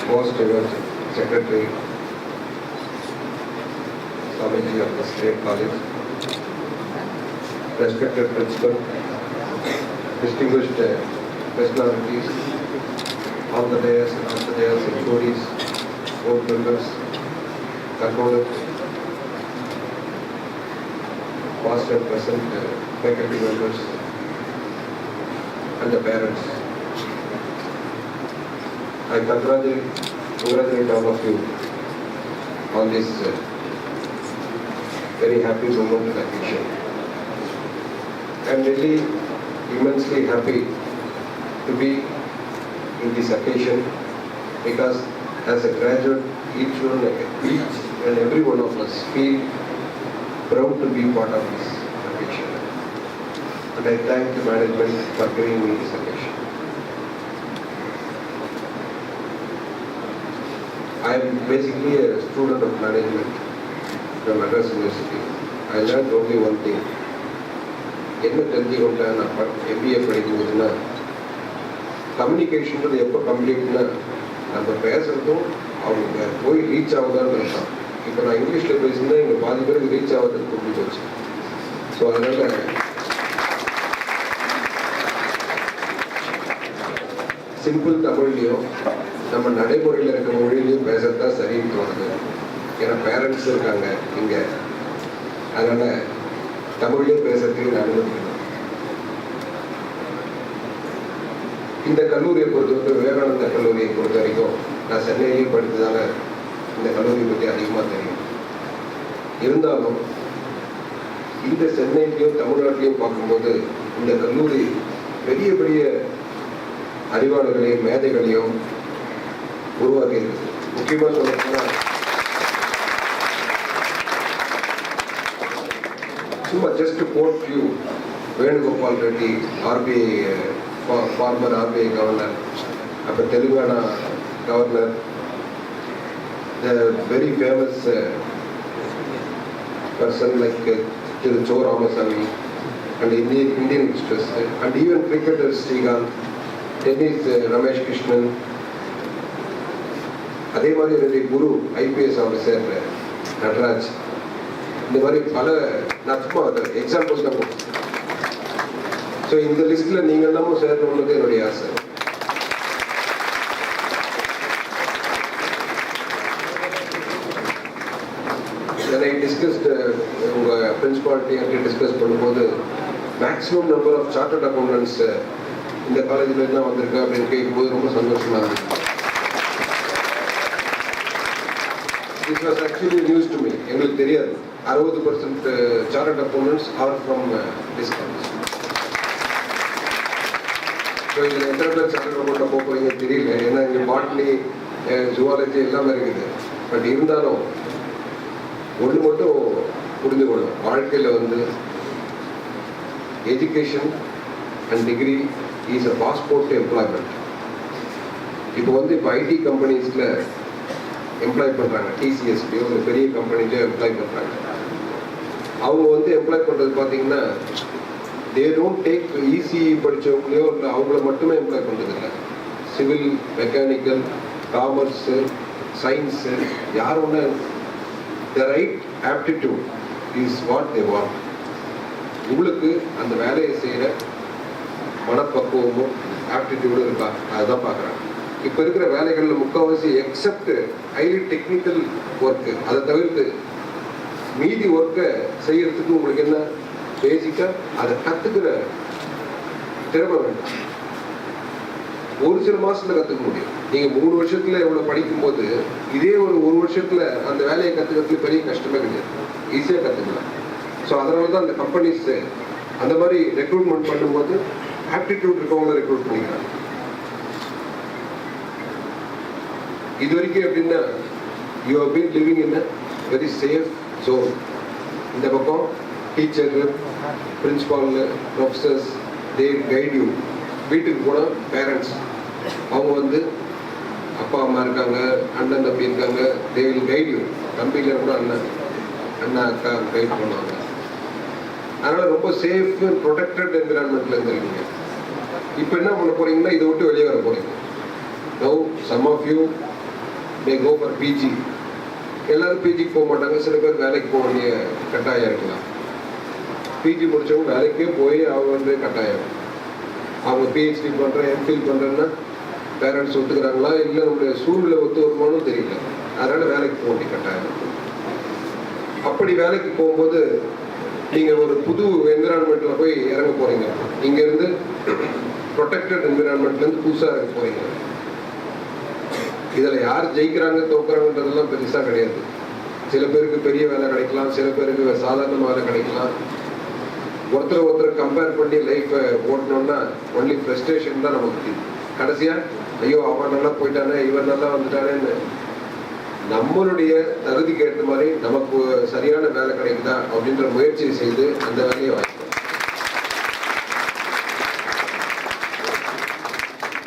most revered Secretary Swamiji of the State College, respected Principal, distinguished personalities, on the dais and off the dais, HODs, board members, controllers, past and present faculty members, and the parents. I congratulate all of you on this very happy moment and occasion. I am really immensely happy to be in this occasion because as a graduate, each and every one of us feel proud to be part of this occasion. And I thank the management for giving me this occasion. I am basically a student of management from Madras University. I learned only one thing. என்ன தெரிஞ்சுக்கிட்டேன் நான் MBA படிக்கும்போதுன்னா கம்யூனிகேஷன்றது எப்போ கம்ப்ளீட்னா நம்ம பேசுறதும் அவங்க போய் reach ஆகுதான்னு நினைச்சான். இப்போ நான் இங்கிலீஷில் பேசினா இங்கே பாதி பேருக்கு ரீச் ஆகுதுன்னு கூப்பிட்டு போச்சு. ஸோ அதனால் சிம்பிள் தமிழ்லையும் நம்ம நடைமுறையில் இருக்கிற மொழியிலையும் பேசுறதுதான் சரின்னு தோணுது. ஏன்னா பேரண்ட்ஸ் இருக்காங்க இங்கே, அதனால் தமிழ்லேயும் பேசுறதுக்கு நான் அனுமதிக்கணும். இந்த கல்லூரியை பொறுத்தவரைக்கும் விவேகானந்தா கல்லூரியை பொறுத்த வரைக்கும் நான் சென்னையிலேயே படித்ததால இந்த கல்லூரியை பற்றி அதிகமாக தெரியும். இருந்தாலும் இந்த சென்னையிலையும் தமிழ்நாட்டிலையும் பார்க்கும்போது இந்த கல்லூரி பெரிய பெரிய அறிவாளர்களையும் மேதைகளையும் உருவாக்கி இருக்கு. முக்கியமாக சொல்லணும்னா சும்மா just quote few, Venugopal Reddy RBI former RBI governor, அப்போ Telangana governor, very famous person like Thiru Cho Ramaswamy and Indian ministers and even cricketer Srikanth, tennis Ramesh Krishnan, அதே மாதிரி என்னுடைய குரு IPS ஆஃபீஸர் நடராஜ், இந்த மாதிரி பல நட்பா எக்ஸாம்பிள்ஸ் தான். ஸோ இந்த லிஸ்ட்ல நீங்க எல்லாமும் சேரணும்னு என்னுடைய ஆசை. I discussed உங்க பிரின்சிபாலிட்டி டிஸ்கஸ் பண்ணும்போது maximum number of chartered accountants இந்த காலேஜில் என்ன வந்திருக்கு அப்படின்னு கேட்கும்போது ரொம்ப சந்தோஷமா இருந்துச்சு. This was actually news to me. எங்களுக்கு தெரியாது 60% chartered accountants are from this college. So இதில் எத்தனை பேர் சார்ட்டர்ட் அக்கௌண்ட்டில் போக போகிறீங்க தெரியல, ஏன்னா இங்கே பாட்னி ஜுவாலஜி எல்லாமே இருக்குது. பட் இருந்தாலும் ஒன்று மட்டும் புரிஞ்சுக்கணும், வாழ்க்கையில் வந்து education and degree is a passport employment. இப்போ IT கம்பெனிஸில் எம்ப்ளாய் பண்ணுறாங்க, TCSலையோ ஒரு பெரிய கம்பெனிலையோ எம்ப்ளாய் பண்ணுறாங்க. அவங்க எம்ப்ளாய் பண்ணுறது பார்த்தீங்கன்னா தே டோன்ட் டேக் ECE படித்தவங்களையோ இல்லை அவங்கள மட்டுமே எம்ப்ளாய் பண்ணுறது இல்லை. சிவில், மெக்கானிக்கல், காமர்ஸு, சயின்ஸு, யார் ஒன்று the right aptitude is what they want. உங்களுக்கு அந்த வேலையை செய்கிற மனப்பக்குவமும் ஆப்டிடியூடும் இருக்கா, அதுதான் பார்க்குறாங்க. இப்போ இருக்கிற வேலைகளில் முக்கால்வாசி எக்ஸப்ட் ஹைலி டெக்னிக்கல் ஒர்க்கு, அதை தவிர்த்து மீதி ஒர்க்கை செய்யறதுக்கு உங்களுக்கு என்ன பேசிக்காக அதை கற்றுக்கிற திறமை வேண்டாம். ஒரு சில மாதத்தில் கற்றுக்க முடியும். நீங்கள் 3 வருஷத்தில் எவ்வளோ படிக்கும்போது இதே ஒரு வருஷத்தில் அந்த வேலையை கற்றுக்கிறதுக்கு பெரிய கஷ்டமே கிடையாது, ஈஸியாக கற்றுக்கலாம். ஸோ அதனால தான் அந்த கம்பெனிஸ் அந்த மாதிரி ரெக்ரூட்மெண்ட் பண்ணும்போது ஆப்டிடியூட் இருக்கவங்கள ரெக்ரூட் பண்ணிக்கிறாங்க. இது வரைக்கும் எப்படின்னா you have been living in a very safe zone. இந்த பக்கம் teacher, principal, professors, they guide you. வீட்டுக்கு போனால் பேரண்ட்ஸ் அவங்க அப்பா அம்மா இருக்காங்க, அண்ணன் தம்பி இருக்காங்க, தே வில் கைட் யூ. தம்பியில் கூட அண்ணா அக்கா கைட் பண்ணுவாங்க. அதனால் ரொம்ப சேஃப் அண்ட் ப்ரொடெக்டட் என்விரான்மெண்ட்டில் இருந்திருக்கீங்க. இப்போ என்ன பண்ண போகிறீங்கன்னா இதை விட்டு வெளியே வர போகிறீங்க. Now some of you may go for PG. எல்லாரும் பிஜிக்கு போக மாட்டாங்க, சில பேர் வேலைக்கு போக வேண்டிய கட்டாயம் இருக்கலாம். பிஜி முடிச்சவங்க வேலைக்கே போய் அவங்க வந்து கட்டாயம். அவங்க பிஹெச்டி பண்ணுறேன் எம்ஃபில் பண்ணுறேன்னா பேரண்ட்ஸ் ஒத்துக்கிறாங்களா இல்லை நம்மளுடைய சூழ்நிலை ஒத்து வருமானு தெரியல, அதனால வேலைக்கு போக வேண்டிய கட்டாயம். அப்படி வேலைக்கு போகும்போது நீங்கள் ஒரு புது என்விரான்மெண்ட்ல போய் இறங்க போறீங்க. இங்கேருந்து ப்ரொடெக்டட் என்விரான்மெண்ட்லேருந்து புதுசாக இறங்க போறீங்க. இதில் யார் ஜெயிக்கிறாங்க தோக்குறாங்கன்றதெல்லாம் பெருசாக கிடையாது. சில பேருக்கு பெரிய வேலை கிடைக்கலாம், சில பேருக்கு சாதாரண வேலை கிடைக்கலாம். ஒருத்தர் கம்பேர் பண்ணி லைஃப்பை ஓட்டணும்னா ஒன்லி ஃப்ரஸ்ட்ரேஷன் தான் நமக்கு. கடைசியாக ஐயோ அவன் நல்லா போயிட்டானே இவன் நல்லா வந்துட்டானேன்னு நம்மளுடைய தகுதிக்கு ஏற்ற மாதிரி நமக்கு சரியான வேலை கிடைக்குதா அப்படின்ற முயற்சியை செய்து அந்த வேலையை வாங்கிக்கலாம்.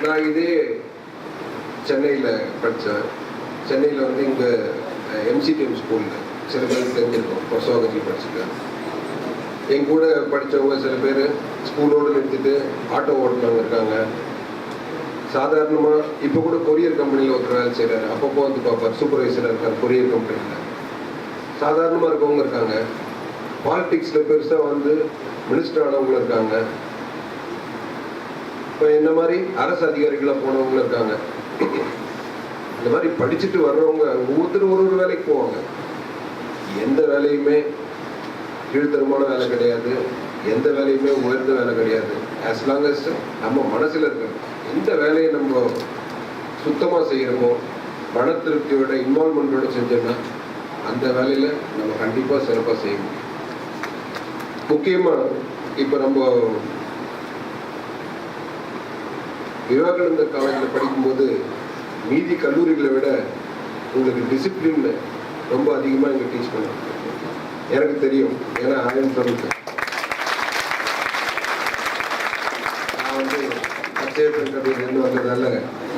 நான் இதே சென்னையில் படித்தேன். சென்னையில் வந்து இங்கே எம்சிடிஎம் ஸ்கூலில் சில பேருக்கு தெரிஞ்சிருக்கோம், பிரசவகத்தில் படிச்சுருக்கேன். என் கூட படித்தவங்க சில பேர் ஸ்கூலோடு நிறுத்திட்டு ஆட்டோ ஓட்டுறவங்க இருக்காங்க. சாதாரணமாக இப்போ கூட கொரியர் கம்பெனியில் ஒருத்தர் வேலை செய்கிறாரு, அப்பப்போ வந்து பார்ப்பார், சூப்பர்வைசராக இருக்கார் கொரியர் கம்பெனியில். சாதாரணமாக இருக்கவங்க இருக்காங்க. பாலிடிக்ஸில் பெருசாக வந்து மினிஸ்டர் ஆனவங்களும் இருக்காங்க. இப்போ இந்த மாதிரி அரசு அதிகாரிகளாக போனவங்களும் இருக்காங்க. இந்த மாதிரி படிச்சுட்டு வர்றவங்க ஒவ்வொருத்தரும் ஒரு வேலைக்கு போவாங்க. எந்த வேலையுமே கீழ்த்தரமான வேலை கிடையாது, எந்த வேலையுமே உயர்ந்த வேலை கிடையாது. ஆஸ் லாங் அஸ் நம்ம மனசில் இருக்கிறோம், எந்த வேலையை நம்ம சுத்தமாக செய்கிறோமோ, மன திருப்தியோட இன்வால்மெண்ட்டோட செஞ்சோம்னா அந்த வேலையில் நம்ம கண்டிப்பாக சிறப்பாக செய்யணும். முக்கியமாக இப்போ நம்ம விவேகானந்தர் காலேஜில் படிக்கும்போது மீதி கல்லூரிகளை விட உங்களுக்கு டிசிப்ளின் ரொம்ப அதிகமாக இங்கே டீச் பண்ணுவாங்க. எனக்கு தெரியும், ஏன்னா ஆயிரம் சொல்லிட்டேன். நான் வந்து அச்சேபன் கல்லூரியிலேருந்து வந்ததால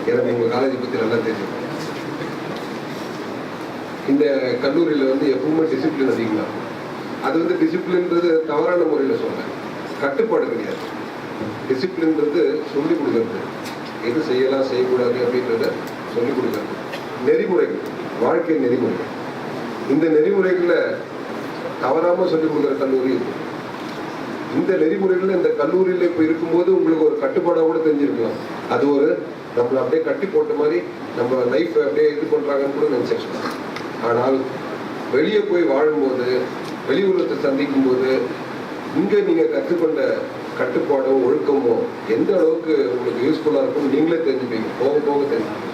எனக்கு உங்கள் காலேஜை பற்றி நல்லா தெரியும். இந்த கல்லூரியில் வந்து எப்பவுமே டிசிப்ளின் அதிகமாக. அது வந்து டிசிப்ளின்றது தவறான முறையில் சொல்கிறேன், கட்டுப்பாடு கிடையாது. டிசிப்ளின்றது சொல்லிக் கொடுக்கறது, எது செய்யலாம் செய்யக்கூடாது அப்படின்றத சொல்லிக் கொடுக்கறது. நெறிமுறைகள், வாழ்க்கை நெறிமுறைகள். இந்த நெறிமுறைகளில் தவறாமல் சொல்லிக் கொடுக்குற கல்லூரி. இந்த நெறிமுறைகளில் இந்த கல்லூரியில் இப்போ இருக்கும்போது உங்களுக்கு ஒரு கட்டுப்பாடாக கூட தெரிஞ்சிருக்கலாம். அது ஒரு நம்மளை அப்படியே கட்டி போட்ட மாதிரி நம்ம லைஃப்பை அப்படியே இது பண்ணுறாங்கன்னு கூட நினச்சிருக்கலாம். ஆனால் வெளியே போய் வாழும்போது, வெளி உலகத்தை சந்திக்கும் போது இங்கே நீங்கள் கற்றுக்கொண்ட கட்டுப்பாடோ ஒழுக்கமோ எந்த அளவுக்கு உங்களுக்கு யூஸ்ஃபுல்லாக இருக்கும் நீங்களே தெரிஞ்சுப்பீங்க, போக போக தெரிஞ்சுப்பீங்க.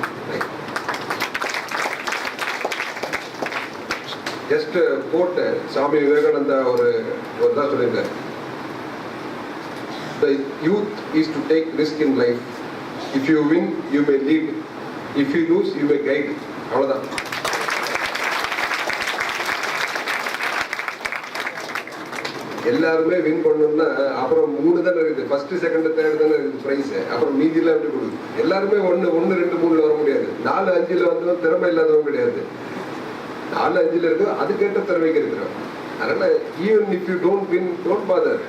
ஜஸ்ட் கோட் சாமி விவேகானந்தா ஒரு தான் சொல்லியிருக்காரு, the youth is to take risk in life. If you win, you may lead. If you lose, you may guide. அவ்வளோதான். எல்லாருமே வின் பண்ணணும்னா அப்புறம் 3 தானே இருக்குது, ஃபர்ஸ்ட் செகண்ட் தேர்ட் தானே இருக்குது ப்ரைஸ். அப்புறம் மீதியெல்லாம் எப்படி கொடுக்குது? எல்லாருமே 1 2 3 வர முடியாது. 4 5 வந்தவங்க திறமை இல்லாதவங்க கிடையாது. 4 5 இருக்கு, அதுக்கேற்ற திறமைக்கு இருக்கிறோம். அதனால even if you don't win, don't father.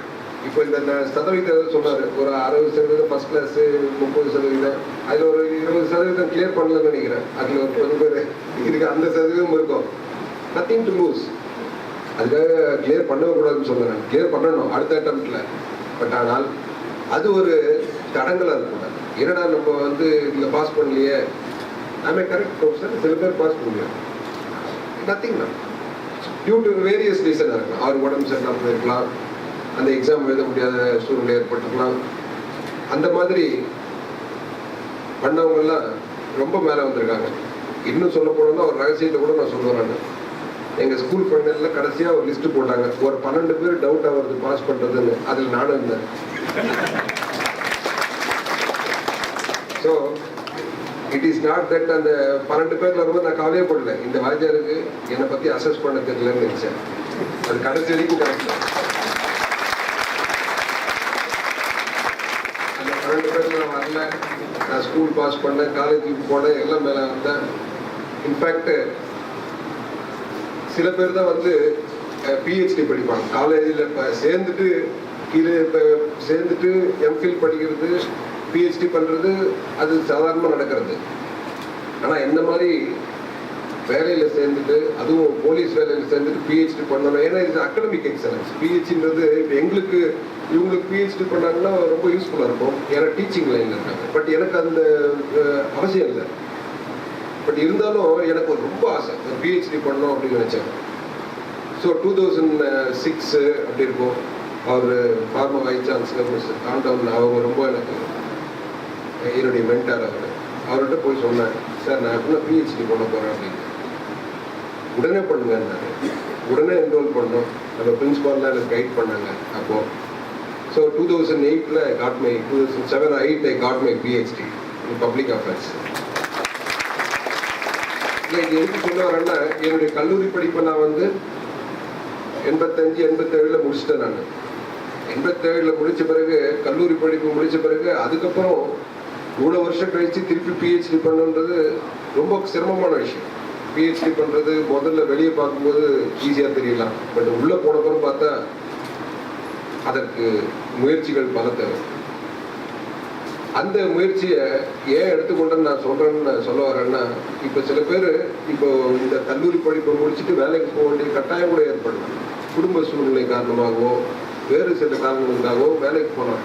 இப்போ இந்த சதவீதம் சொன்னார், ஒரு 60% ஃபர்ஸ்ட் கிளாஸ், 30%, அதில் ஒரு 20% கிளியர் பண்ணலன்னு நினைக்கிறேன். அதில் ஒரு 10 பேர் இதுக்கு அந்த சதவீதம் இருக்கும். Nothing to lose. அதுக்காக கிளியர் பண்ணவே கூடாதுன்னு சொல்லுறேன், கிளியர் பண்ணணும் அடுத்த அட்டம்ப்ட்ல. பட் ஆனால் அது ஒரு தடங்களாக இருக்கக்கூடாது. என்னடா நம்ம வந்து இதில் பாஸ் பண்ணலையே, ஐ கரெக்ட் ப்ரொஃபஸர், சில பேர் பாஸ் பண்ணலையே, நத்திங் தான். டியூ டு வேரியஸ் ரீசனாக இருக்கலாம். அவர் உடம்பு சரியில்லாமல் போயிருக்கலாம், அந்த எக்ஸாம் எழுத முடியாத சூழ்நிலை ஏற்பட்டுக்கலாம். அந்த மாதிரி பண்ணவங்கெல்லாம் ரொம்ப மேலே வந்திருக்காங்க. இன்னும் சொல்ல போனோம்னா ஒரு ரகசியத்தை கூட நான் சொல்லுவேன். எங்கள் ஸ்கூல் ஃபைனலில் கடைசியாக ஒரு லிஸ்ட்டு போட்டாங்க, ஒரு 12 பேர் டவுட் ஆகிறது பாஸ் பண்ணுறதுன்னு. அதில் நானும் இருந்தேன். So it is not that அந்த 12 பேரில் வரும்போது நான் கவலையே போடல, இந்த வாத்தியாருக்கு என்னை பற்றி அசஸ் பண்ண தெரியலன்னு நினச்சேன். அது கடைசி வரைக்கும் கரெக்ட். அந்த 12 பேரில் நான் வரல, நான் ஸ்கூல் பாஸ் பண்ணேன், காலேஜுக்கு போனேன், எல்லாம் மேலே வந்தேன். இன்ஃபேக்ட் சில பேர் தான் வந்து பிஹெச்டி படிப்பாங்க காலேஜில். இப்போ சேர்ந்துட்டு கீழே இப்போ சேர்ந்துட்டு எம்ஃபில் படிக்கிறது, பிஹெச்டி பண்ணுறது அது சாதாரணமாக நடக்கிறது. ஆனால் இந்த மாதிரி வேலையில் சேர்ந்துட்டு, அதுவும் போலீஸ் வேலையில் சேர்ந்துட்டு பிஹெச்டி பண்ணணும். ஏன்னா இது அகடமிக் எக்ஸலன்ஸ். பிஹெச்டின்றது இப்போ எங்களுக்கு இவங்களுக்கு பிஹெச்டி பண்ணாங்கன்னா ரொம்ப யூஸ்ஃபுல்லாக இருக்கும். ஏன்னா டீச்சிங் லைனில் இருக்காங்க. பட் எனக்கு அந்த அவசியம் இல்லை. பட் இருந்தாலும் எனக்கு ஒரு ரொம்ப ஆசை பிஹெச்டி பண்ணணும் அப்படின்னு நினச்சேன். ஸோ 2006 அப்படி இருக்கும். அவர் ஃபார்மர் வைஸ் சான்சலர் மிஸ்டர் காண்டவுன், அவங்க ரொம்ப எனக்கு என்னுடைய மென்டார். அவர்கிட்ட போய் சொன்னேன், சார் நான் எப்படின்னா பிஹெச்டி பண்ண போகிறேன் அப்படின்னு. உடனே பண்ணுங்கன்னாரு. உடனே என்ரோல் பண்ணோம். நம்ம பிரின்ஸ்பால்லாம் எனக்கு கைட் பண்ணாங்க அப்போது. So 2008 got my 2007 or 2008 I got my PhD in public affairs. இல்லை, இது எதுக்கு சொல்ல வரேன்னா, என்னுடைய கல்லூரி படிப்பை நான் வந்து 85-87 முடிச்சிட்டேன். நான் 87 முடித்த பிறகு, கல்லூரி படிப்பு முடித்த பிறகு, அதுக்கப்புறம் இவ்வளோ வருஷம் கழித்து திருப்பி பிஹெச்டி பண்ணுன்றது ரொம்ப சிரமமான விஷயம். பிஹெச்டி பண்ணுறது முதல்ல வெளியே பார்க்கும்போது ஈஸியாக தெரியலாம். பட் உள்ளே போனப்பறம் பார்த்தா அதற்கு முயற்சிகள் பல தேவை. அந்த முயற்சியை ஏன் எடுத்துக்கொண்டேன்னு நான் சொல்ல வரேன்னா, இப்போ சில பேர் இப்போ இந்த கல்லூரி படிப்பை முடிச்சுட்டு வேலைக்கு போக வேண்டிய கட்டாயம் கூட ஏற்படலாம். குடும்ப சூழ்நிலை காரணமாகவோ வேறு சில காரணங்களுக்காகவோ வேலைக்கு போகலாம்.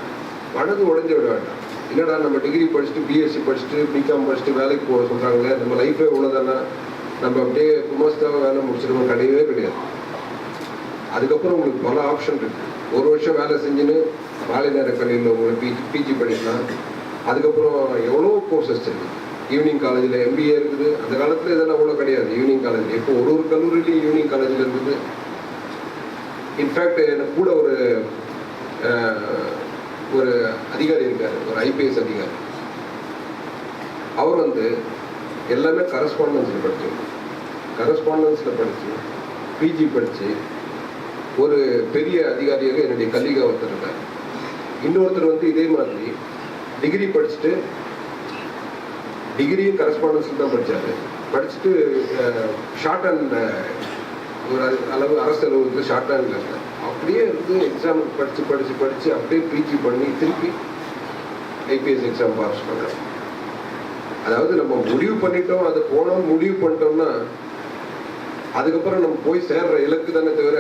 மனது உடைஞ்சு விட வேண்டாம். என்னடா நம்ம டிகிரி படிச்சுட்டு, பிஎஸ்சி படிச்சுட்டு, பிகாம் படிச்சுட்டு வேலைக்கு போக சொல்கிறாங்களே, நம்ம லைஃபே இவ்வளோதானே, நம்ம அப்படியே குமாஸ்தாவை வேலை முடிச்சிருக்கோம், கிடையவே கிடையாது. அதுக்கப்புறம் உங்களுக்கு பல ஆப்ஷன் இருக்குது. ஒரு வருஷம் வேலை செஞ்சுன்னு மாலை நேர கல்வியில் உங்களுக்கு பிஜி படிக்கலாம். அதுக்கப்புறம் எவ்வளோ கோர்சஸ் இருக்குது. ஈவினிங் காலேஜில் எம்பிஏ இருக்குது. அந்த காலத்தில் இதெல்லாம் அவ்வளோ கிடையாது. ஈவினிங் காலேஜில் இப்போ ஒரு கல்லூரியிலையும் ஈவினிங் காலேஜில் இருக்குது. இன்ஃபேக்ட் எனக்கு கூட ஒரு அதிகாரி இருக்கார், ஒரு ஐபிஎஸ் அதிகாரி. அவர் வந்து எல்லாமே கரஸ்பாண்டன்ஸில் படித்து பிஜி படித்து ஒரு பெரிய அதிகாரியாக என்னுடைய கல்லிகா ஒருத்தர் இருக்கார். இன்னொருத்தர் வந்து இதே மாதிரி டிகிரி படிச்சுட்டு, டிகிரியும் கரஸ்பாண்டன்ஸில் தான் படிச்சுட்டு ஷார்ட் ஹேண்ட் ஒரு அளவு அரசு அலுவலகத்தில் ஷார்ட் ஹேண்டில் இருந்தேன். அப்படியே இருந்து எக்ஸாம் படித்து அப்படியே பிஜி பண்ணி திருப்பி ஐபிஎஸ் எக்ஸாம் பாஸ் பண்ணுறேன். அதாவது நம்ம முடிவு பண்ணிட்டோம், அது போனோம் முடிவு பண்ணிட்டோம்னா அதுக்கப்புறம் நம்ம போய் சேர்ற இலக்கு தானே தவிர,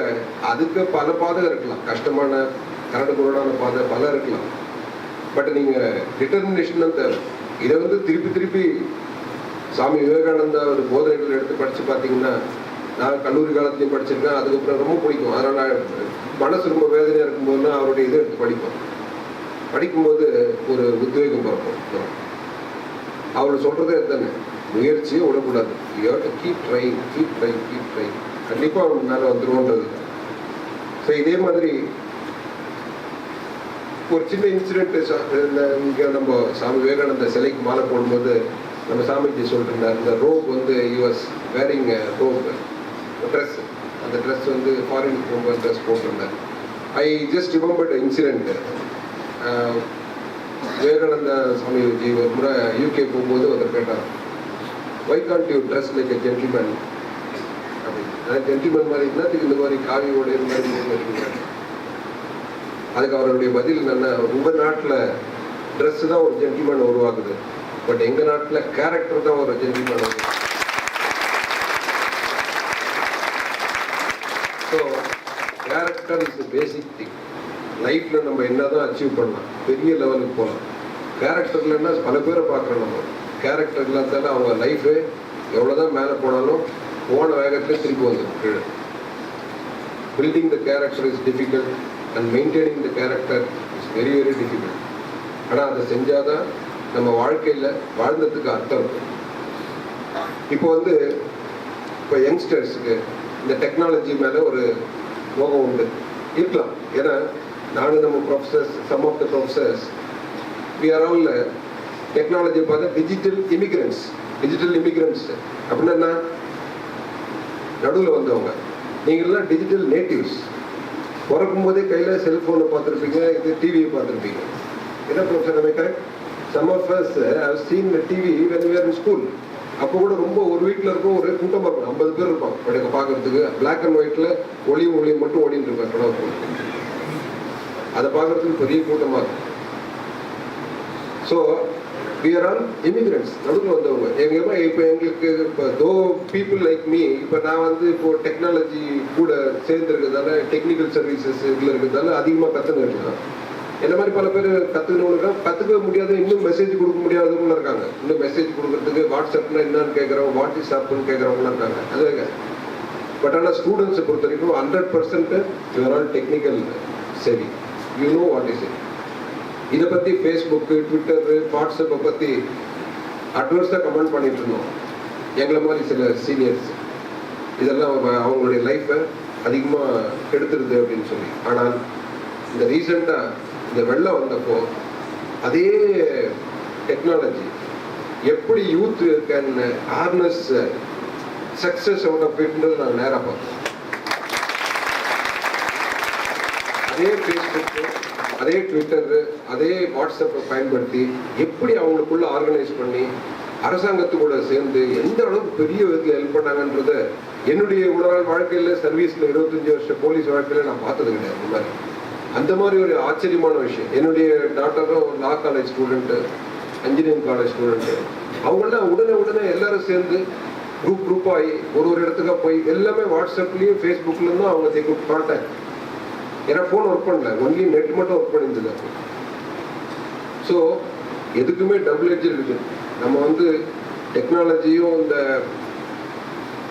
அதுக்கு பல பாதை இருக்கலாம். கஷ்டமான கரடுமுரடான பாதை பல இருக்கலாம். பட் நீங்கள் டிட்டர்மினேஷன் தான் தேவை. இதை வந்து திருப்பி சாமி விவேகானந்தா ஒரு போதனைகள் எடுத்து படித்து பார்த்தீங்கன்னா, நான் கல்லூரி காலத்துலையும் படிச்சிருக்கேன். அதுக்கப்புறம் ரொம்ப பிடிக்கும். அதனால் மனசு ரொம்ப வேதனையாக இருக்கும்போதுனா அவருடைய இதை எடுத்து படிக்கும்போது ஒரு உத்வேகம் பிறக்கும். அவர் சொல்கிறதே தானே, முயற்சியை விடக்கூடாது. You have to keep trying. கண்டிப்பாக அவங்க மேலே வந்துடுவோன்றது. ஸோ இதே மாதிரி ஒரு சின்ன இன்சிடென்ட், இங்கே நம்ம சாமி விவேகானந்த சிலைக்கு மாலை போடும்போது நம்ம சாமிஜி சொல்லிருந்தார், இந்த ரோப் வந்து யூஎஸ் வேரிங் ரோப் ட்ரெஸ், அந்த ட்ரெஸ் வந்து ஃபாரினுக்கு போகும்போது ட்ரெஸ் போட்டிருந்தார். I just remembered incident. Vivekananda Swamiji ஒரு முறை யூகே போகும்போது ஒருத்தர் கேட்டார், why can't you dress like a gentleman அப்படின்னு. ஜென்டில்மேன் மாதிரி என்னத்துக்கு இந்த மாதிரி காவியோட இந்த மாதிரி இருக்கீங்க? அதுக்கு அவருடைய பதில் என்னன்னா, உங்கள் நாட்டில் ட்ரெஸ்ஸு தான் ஒரு ஜென்டில்மேன் உருவாக்குது, பட் எங்கள் நாட்டில் கேரக்டர் தான் ஒரு ஜென்டில்மேன் உருவாக்குது. So character is the basic thing. லைஃப்பில் நம்ம என்ன தான் அச்சீவ் பண்ணலாம், பெரிய லெவலுக்கு போகலாம். கேரக்டர் இல்லைன்னா பல பேரை பார்க்குறோம். நம்ம கேரக்டர் இல்லாதால அவங்க லைஃபு எவ்வளோதான் மேலே போனாலும் போன வேகத்தில் திருப்பி வந்துடும் கீழே. Building the character is difficult and maintaining the character is very difficult. ஆனால் அதை செஞ்சால் தான் நம்ம வாழ்க்கையில் வாழ்ந்ததுக்கு அர்த்தம் இருக்கும். இப்போ யங்ஸ்டர்ஸுக்கு இந்த டெக்னாலஜி மேலே ஒரு மோகம் உண்டு இருக்கலாம். ஏன்னா நானும் நம்ம professors, some of the professors, we are all technology பார்த்தா டிஜிட்டல் இமிகிரண்ட்ஸ் அப்படின்னா நடுவில் வந்தவங்க. நீங்கள்லாம் டிஜிட்டல் நேட்டிவ்ஸ். பிறக்கும் போதே கையில் செல்ஃபோனை பார்த்துருப்பீங்க, இது டிவியை பார்த்துருப்பீங்க. என்ன ப்ரொஃபஸர், நம்ம correct? Some of us have seen TV when we are in school. அப்போ கூட ரொம்ப ஒரு வீட்டில் இருக்கும், ஒரே கூட்டமாக இருக்கும், 50 பேர் இருப்பான் படுக்க பார்க்கறதுக்கு. பிளாக் அண்ட் ஒயிட்டில் ஒளியும் மட்டும் ஓடிட்டு இருப்பேன் கடவுள். அதை பார்க்கறதுக்கு பெரிய கூட்டமாக இருக்கும். So we are all immigrants, நடுவில் வந்தவங்க. இப்போ எங்களுக்கு இப்போ தோ பீப்புள் லைக் மீ, இப்போ நான் வந்து இப்போ டெக்னாலஜி கூட சேர்ந்துருக்கிறதால, டெக்னிக்கல் சர்வீசஸ் இதில் இருக்கிறதால அதிகமாக கற்றுக்கலாம். என்ன மாதிரி பல பேர் கற்றுக்க முடியாத, இன்னும் மெசேஜ் கொடுக்க முடியாதவங்களும் இருக்காங்க. இன்னும் மெசேஜ் கொடுக்கறதுக்கு வாட்ஸ்அப்னா என்னன்னு கேட்குறவங்க, வாட் இஸ் ஆப்னு கேட்குறவங்களும் இருக்காங்க. அதுவே பட் ஆனால் ஸ்டூடெண்ட்ஸை பொறுத்த வரைக்கும் 100% யூ ஆர் ஆல் டெக்னிக்கல் சரி, you know what is it. இதை பற்றி ஃபேஸ்புக்கு, ட்விட்டரு, வாட்ஸ்அப்பை பற்றி அட்வர்ஸாக கமெண்ட் பண்ணிட்டு இருந்தோம் எங்களை மாதிரி சில சீனியர்ஸ். இதெல்லாம் அவங்களுடைய லைஃப்பை அதிகமாக கெடுத்துருது அப்படின்னு சொல்லி. ஆனால் இந்த ரீசெண்டாக இந்த வெள்ளம் வந்தப்போ அதே டெக்னாலஜி எப்படி youth can harness success out of இட்ன்றது நாங்கள் நேராக பார்த்தோம். அதே ஃபேஸ்புக்கு, அதே ட்விட்டரு, அதே வாட்ஸ்அப்பை பயன்படுத்தி எப்படி அவங்களுக்குள்ள ஆர்கனைஸ் பண்ணி அரசாங்கத்து கூட சேர்ந்து எந்த அளவுக்கு பெரிய விதத்தில் ஹெல்ப் பண்ணாங்கன்றத என்னுடைய உணரால் வாழ்க்கையில், சர்வீஸில் 25 வருஷம் போலீஸ் வாழ்க்கையில் நான் பார்த்தது கிடையாது. இந்த மாதிரி அந்த மாதிரி ஒரு ஆச்சரியமான விஷயம். என்னுடைய டாக்டரும் லா college student, engineering college student, அவங்களாம் உடனே எல்லாரும் சேர்ந்து குரூப் ஆகி ஒரு இடத்துக்காக போய் எல்லாமே வாட்ஸ்அப்லேயும் ஃபேஸ்புக்லேயும் தான் அவங்க குட் கான்டாக்ட். ஏன்னா ஃபோன் ஒர்க் பண்ணல, ஒன்லி நெட் மட்டும் ஒர்க் பண்ணியிருந்தது. ஸோ எதுக்குமே டபுள் எட்ஜ் இருக்குது. நம்ம வந்து டெக்னாலஜியும்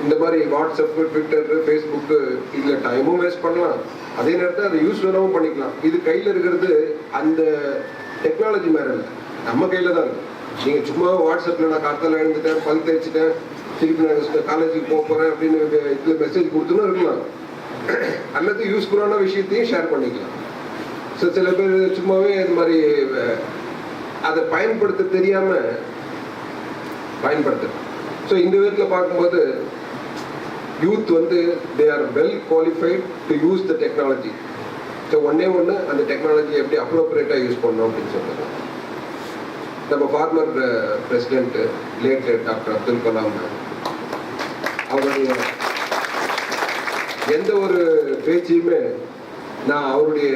இந்த மாதிரி வாட்ஸ்அப்பு, ட்விட்டரு, ஃபேஸ்புக்கு இதில் டைமும் வேஸ்ட் பண்ணலாம், அதே நேரத்தில் அதை யூஸ் வேணாவும் பண்ணிக்கலாம். இது கையில் இருக்கிறது அந்த டெக்னாலஜி மேலே இல்லை, நம்ம கையில் தான் இருக்குது. நீங்கள் சும்மா வாட்ஸ்அப்பில் நான் காத்தால் எழுந்துட்டேன், பல் தேய்ச்சிட்டேன், திருப்பி நான் காலேஜுக்கு போகிறேன் அப்படின்னு இதில் மெசேஜ் கொடுத்துன்னு இருக்கலாம். அல்லது யூஸ்ஃபுல்லான விஷயத்தையும் ஷேர் பண்ணிக்கலாம். ஸோ சில பேர் சும்மாவே இது மாதிரி அதை பயன்படுத்த தெரியாமல் பயன்படுத்துறேன். ஸோ இந்த விதத்தில் பார்க்கும்போது யூத் வந்து they are well qualified to use the technology. So ஒன்று அந்த டெக்னாலஜி எப்படி அப்ரோப்ரியேட்டாக யூஸ் பண்ணணும் அப்படின்னு சொல்லுறது. நம்ம farmer president late doctor Abdul Kalam அவருடைய எந்த ஒரு பேச்சையுமே நான் அவருடைய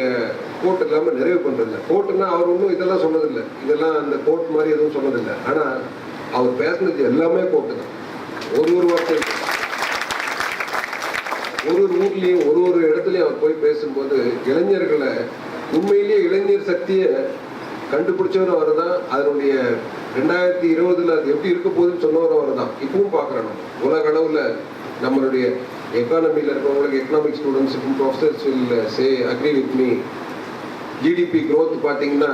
கோட் இல்லாமல் நிறைவு பண்ணுறதில்லை. கோட்டுன்னா அவர் ஒன்றும் இதெல்லாம் சொன்னதில்லை, இதெல்லாம் அந்த கோட் மாதிரி எதுவும் சொன்னதில்லை. ஆனால் அவர் பேசினது எல்லாமே கோட்டு தான். ஒரு வார்த்தை ஒரு ஊர்லேயும் ஒரு இடத்துலையும் அவர் போய் பேசும்போது இளைஞர்களை, உண்மையிலேயே இளைஞர் சக்தியை கண்டுபிடிச்சவரும் அவர் தான். அதனுடைய 2020 அது எப்படி இருக்க போகுதுன்னு சொன்னவரும் அவர் தான். இப்பவும் பார்க்குறோம் உலக அளவில் நம்மளுடைய எக்கானமியில் இருக்கிறவங்களுக்கு, எக்கனாமிக் ஸ்டூடெண்ட்ஸுக்கும் professors will say agree with me, GDP growth பார்த்தீங்கன்னா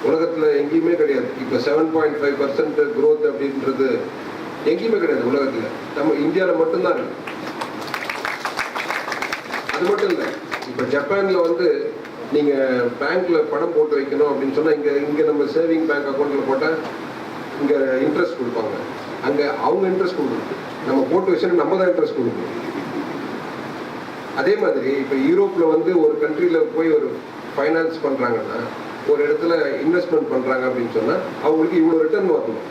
உலகத்தில் எங்கேயுமே கிடையாது. இப்போ 7.5% க்ரோத் அப்படின்றது எங்கேயுமே கிடையாது உலகத்தில், நம்ம இந்தியாவில் மட்டும்தான் இருக்கு. அது மட்டும் இல்லை, இப்போ ஜப்பானில் வந்து நீங்கள் பேங்க்கில் பணம் போட்டு வைக்கணும் அப்படின்னு சொன்னால் இங்கே நம்ம சேவிங் பேங்க் அக்கௌண்ட்டில் போட்டால் இங்கே இன்ட்ரெஸ்ட் கொடுப்பாங்க, அங்கே அவங்க இன்ட்ரெஸ்ட் கொடுக்கணும். நம்ம போட்டு வச்சுன்னா நம்ம தான் இன்ட்ரெஸ்ட் கொடுக்கணும். அதே மாதிரி இப்போ யூரோப்பில் வந்து ஒரு கண்ட்ரியில் போய் ஒரு ஃபைனான்ஸ் பண்ணுறாங்கன்னா, ஒரு இடத்துல இன்வெஸ்ட்மெண்ட் பண்ணுறாங்க அப்படின்னு சொன்னால் அவங்களுக்கு இவ்வளோ ரிட்டர்ன் வரணும்.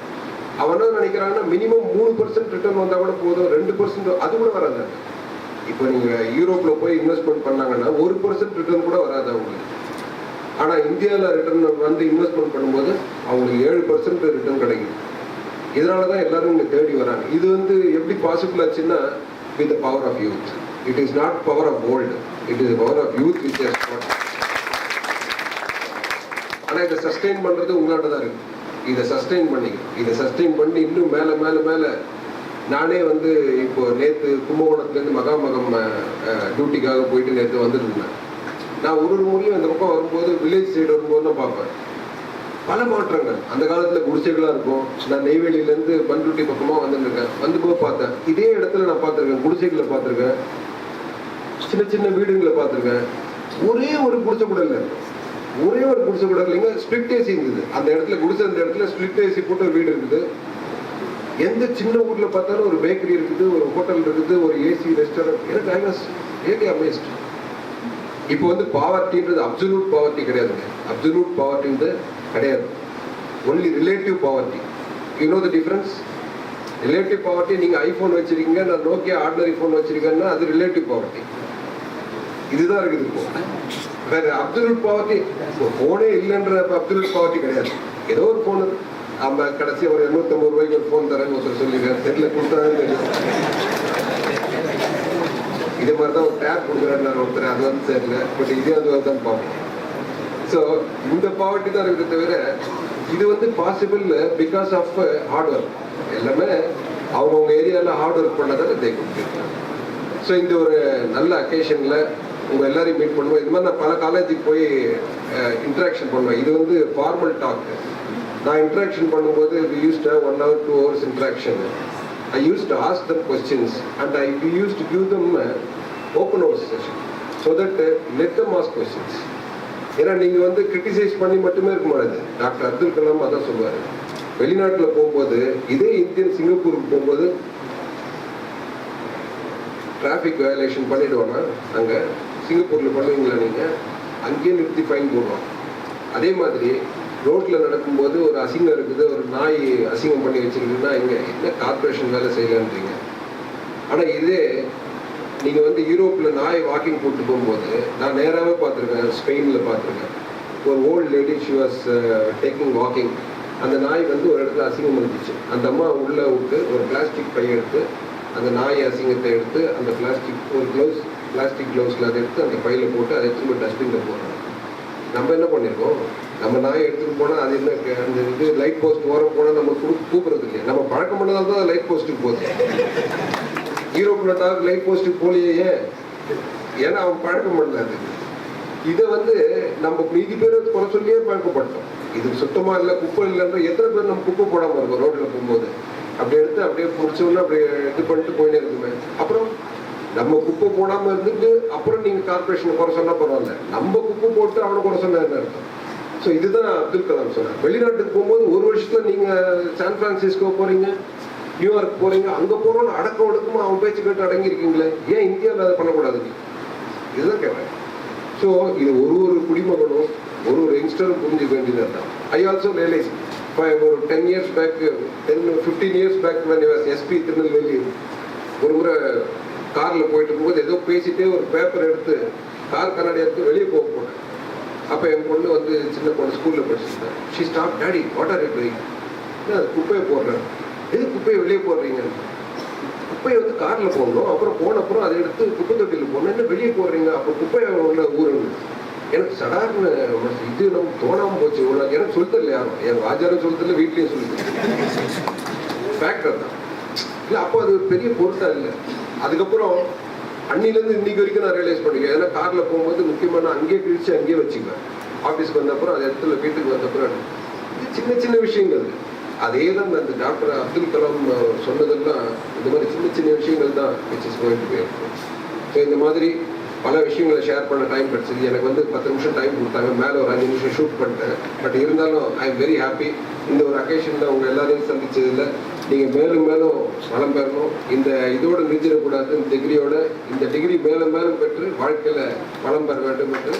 அவன் என்ன நினைக்கிறாங்கன்னா மினிமம் 3% ரிட்டர்ன் வந்தால் கூட போதும், 2% அது கூட வராது. இப்போ நீங்கள் யூரோப்பில் போய் இன்வெஸ்ட்மெண்ட் பண்ணாங்கன்னா 1% ரிட்டர்ன் கூட வராது அவங்களுக்கு. ஆனால் இந்தியாவில் ரிட்டர்ன் வந்து இன்வெஸ்ட்மெண்ட் பண்ணும்போது அவங்களுக்கு 7% ரிட்டர்ன் கிடைக்கும். இதனால தான் எல்லாரும் இங்கே தேடி வராங்க. இது வந்து எப்படி பாசிபிள் ஆச்சுன்னா with the power of youth. It is not power of gold, it is power of youth which has got. ஆனால் இதை சஸ்டெயின் பண்ணுறது உங்களாட்ட தான் இருக்குது. இதை சஸ்டெயின் பண்ணி இன்னும் மேலே நானே வந்து இப்போ நேற்று கும்பகோணத்துலேருந்து மகாமகம் டியூட்டிக்காக போயிட்டு நேற்று வந்துட்டு இருந்தேன். நான் ஒரு முறையும் அந்த பக்கம் வரும்போது, வில்லேஜ் சைடு வரும்போது தான் பார்ப்பேன் பல மாற்றங்கள். அந்த காலத்தில் குடிசைகளாக இருக்கும். நான் நெய்வேலியிலேருந்து பண்ருட்டி பக்கமாக வந்துருக்கேன், வந்து போய் பார்த்தேன். இதே இடத்துல நான் பார்த்துருக்கேன், குடிசைகளை பார்த்துருக்கேன், சின்ன வீடுங்களை பார்த்துருக்கேன். ஒரே ஒரு குடிசை கூட இல்லை, இல்லைங்க, ஸ்பிளிட் ஏசி இருந்தது அந்த இடத்துல. குடிசை அந்த இடத்துல ஸ்பிளிட் ஏசி போட்டு ஒரு வீடு இருக்குது. எந்த சின்ன ஊர்ல பார்த்தாலும் ஒரு பேக்கரி இருக்குது, ஒரு ஹோட்டல் இருக்குது, ஒரு ஏசி ரெஸ்டாரண்ட். எனக்கு ஐ வாஸ் ரியலி அமேஸ்ட். இப்போ வந்து பாவர்ட்டின்றது அப்சல்யூட் பாவர்ட்டி கிடையாதுங்க. அப்சல்யூட் பாவர்ட்டின்றது கிடையாது, only relative poverty. You know the difference. Relative poverty, நீங்க ஐபோன் வச்சிருக்கீங்க, நான் நோக்கியா ஆர்டினரி ஃபோன் வச்சிருக்கேன்னா அது ரிலேட்டிவ் பாவர்ட்டி. இதுதான் இருக்குது இப்போ. வேற அப்சல்யூட் பாவர்ட்டி, ஃபோனே இல்லைன்ற அப்சல்யூட் பாவர்ட்டி கிடையாது. ஏதோ ஒரு ஃபோன் நம்ம கடைசி ஒரு 250 ரூபாய்க்கு ஒரு ஃபோன் தரேன்னு ஒருத்தர் சொல்லியிருக்காரு. தெரியல, கொடுத்தாங்கன்னு தெரியும். இதே மாதிரி தான் ஒரு டேப் கொடுக்குறாரு ஒருத்தர், அது வந்து தெரியல. பட் இதே அது தான் பார்ப்போம். ஸோ இந்த பாவர்ட்டி தான் இருக்குது தவிர இது வந்து possible because of hard work. எல்லாமே அவங்கவுங்க ஏரியாவில் ஹார்ட் ஒர்க் பண்ணதால் இதை கொடுத்துருக்காங்க. ஸோ இந்த ஒரு நல்ல அக்கேஷனில் உங்கள் எல்லாரையும் மீட் பண்ணுவோம். இது மாதிரி நான் பல காலேஜுக்கு போய் இன்ட்ராக்ஷன் பண்ணுவேன். இது வந்து ஃபார்மல் டாக். நான் இன்ட்ராக்ஷன் பண்ணும்போது we used to have 1 hour 2 hours interaction. I used to ask them questions and we used to give them open house session so that let them ask questions. ஏன்னா நீங்கள் வந்து criticise பண்ணி மட்டுமே இருக்க முடியாது. Doctor Abdul Kalam அதான் சொல்லுவார். வெளிநாட்டில் போகும்போது இதே இந்தியன் சிங்கப்பூருக்கு போகும்போது டிராஃபிக் வயலேஷன் பண்ணிடுவாங்க. அங்கே சிங்கப்பூரில் பண்ணுவீங்களா நீங்கள்? அங்கேயே நிறுத்தி ஃபைன் போடுவோம். அதே மாதிரி ரோட்டில் நடக்கும்போது ஒரு அசிங்கம் இருக்குது, ஒரு நாய் அசிங்கம் பண்ணி வச்சுருக்குன்னா இங்கே என்ன கார்பரேஷன் வேலை செய்யலான்றீங்க. ஆனால் இதே நீங்கள் வந்து யூரோப்பில் நாய் வாக்கிங் கூப்பிட்டு போகும்போது நான் நேராகவே பார்த்துருக்கேன், ஸ்பெயினில் பார்த்துருக்கேன். ஒரு old lady she was taking walking. அந்த நாய் வந்து ஒரு இடத்துல அசிங்கம் வந்துச்சு. அந்த அம்மா உள்ளே விட்டு ஒரு பிளாஸ்டிக் பை எடுத்து அந்த நாய் அசிங்கத்தை எடுத்து அந்த பிளாஸ்டிக் ஒரு பிளாஸ்டிக் க்ளவுஸில் அதை எடுத்து அந்த பையில் போட்டு அதை திரும்ப டஸ்ட்பினில் போடுறாங்க. நம்ம என்ன பண்ணியிருக்கோம்? நம்ம நாயை எடுத்துகிட்டு போனால் அது என்ன அந்த இது லைட் போஸ்ட் ஓரம் போனால் நம்ம கூப்பிட்றது இல்லையா? நம்ம பழக்கம் பண்ணதால் தான் லைட் போஸ்ட்டுக்கு போகுது. யூரோப்பில் டாக் லைட் போஸ்ட்டுக்கு போலியே, ஏன்னா அவன் பழக்கம் பண்ணாது. இதை வந்து நம்ம மீதி பேர் குறை சொல்லியே பழக்கப்பட்டோம். இது சுத்தமாக இல்லை, குப்பை இல்லைன்ற எத்தனை பேர் நம்ம குப்பை போடாமல் இருக்கோம் ரோட்டில் போகும்போது. அப்படி எடுத்து அப்படியே பிடிச்சோன்னு அப்படியே இது பண்ணிட்டு போயினே இருக்குமே. அப்புறம் நம்ம குப்பை போடாமல் இருந்துட்டு அப்புறம் நீங்கள் கார்பரேஷனை குறை சொன்னால் பரவாயில்ல, நம்ம குப்பை போட்டு அவனை குறை சொன்னால் என்ன அர்த்தம்? ஸோ இதுதான் அப்துல் கலாம் சொன்னார். வெளிநாட்டுக்கு போகும்போது ஒரு வருஷத்தில் நீங்கள் சான் பிரான்சிஸ்கோ போகிறீங்க, நியூயார்க் போகிறீங்க, அங்கே போகிறோன்னு அடக்க ஒடுக்கமாக அவன் பேச்சு கேட்டு அடங்கியிருக்கீங்களே, ஏன் இந்தியாவில் அதை பண்ணக்கூடாது? இதுதான் கேட்குறேன். ஸோ இது ஒரு குடிமகனும் ஒரு யங்ஸ்டரும் புரிஞ்சுக்க வேண்டியது தான். ஐ ஆல்சோ ரியலைஸ் ஒரு 10 years back 15 years back SP Tirunelveli ஒரு முறை காரில் போயிட்டு இருக்கும்போது ஏதோ பேசிட்டே ஒரு பேப்பர் எடுத்து கார் கண்ணாடி எடுத்து வெளியே போக போனேன். அப்போ என் பொண்ணு வந்து சின்ன பொண்ணு ஸ்கூலில் படிச்சுருந்தேன். She stop, daddy what are you doing? அது குப்பையை போடுறேன். எது குப்பையை வெளியே போடுறீங்க? குப்பையை வந்து காரில் போடணும், அப்புறம் போனப்புறம் அதை எடுத்து குப்பை தொட்டியில் போடணும், என்ன வெளியே போடுறீங்க? அப்போ குப்பையை உள்ள ஊருங்க. எனக்கு சடார்னு இது நமக்கு தோணாமல் போச்சு. இவ்வளோ எனக்கு சொல்லித்தரல யாரும், என் வாஜாரும் சொல்லித்தரல, வீட்லேயும் சொல்லித்தரல. ஃபேக்டர் தான் இல்லை. அப்போ அது ஒரு பெரிய பொருட்டாக இல்லை. அதுக்கப்புறம் அன்னிலேருந்து இன்னைக்கு வரைக்கும் நான் ரியலைஸ் பண்ணிக்கிறேன். ஏன்னா காரில் போகும்போது முக்கியமாக நான் அங்கேயே கிழிச்சு அங்கேயே வச்சுக்குவேன். ஆஃபீஸ்க்கு வந்தப்புறம் அது இடத்துல வீட்டுக்கு வந்தப்புறம் இது சின்ன சின்ன விஷயங்கள். அதே தான் அந்த டாக்டர் அப்துல் கலாம் சொன்னதெல்லாம் இந்த மாதிரி சின்ன சின்ன விஷயங்கள் தான் which is going to be helpful. So இந்த மாதிரி பல விஷயங்களை ஷேர் பண்ண டைம் கிடச்சிது. எனக்கு வந்து 10 நிமிஷம் டைம் கொடுத்தாங்க, மேலே ஒரு 5 நிமிஷம் ஷூட் பண்ணிட்டேன். பட் இருந்தாலும் ஐ எம் வெரி ஹாப்பி. இந்த ஒரு அக்கேஷனில் உங்கள் எல்லாரையும் சந்திச்சதில் நீங்கள் மேலும் மேலும் வளம் பெறணும். இந்த இதோடு நிறுத்திடக்கூடாது. இந்த டிகிரியோட இந்த டிகிரி மேலும் மேலும் பெற்று வாழ்க்கையில் வளம் பெற வேண்டும் என்று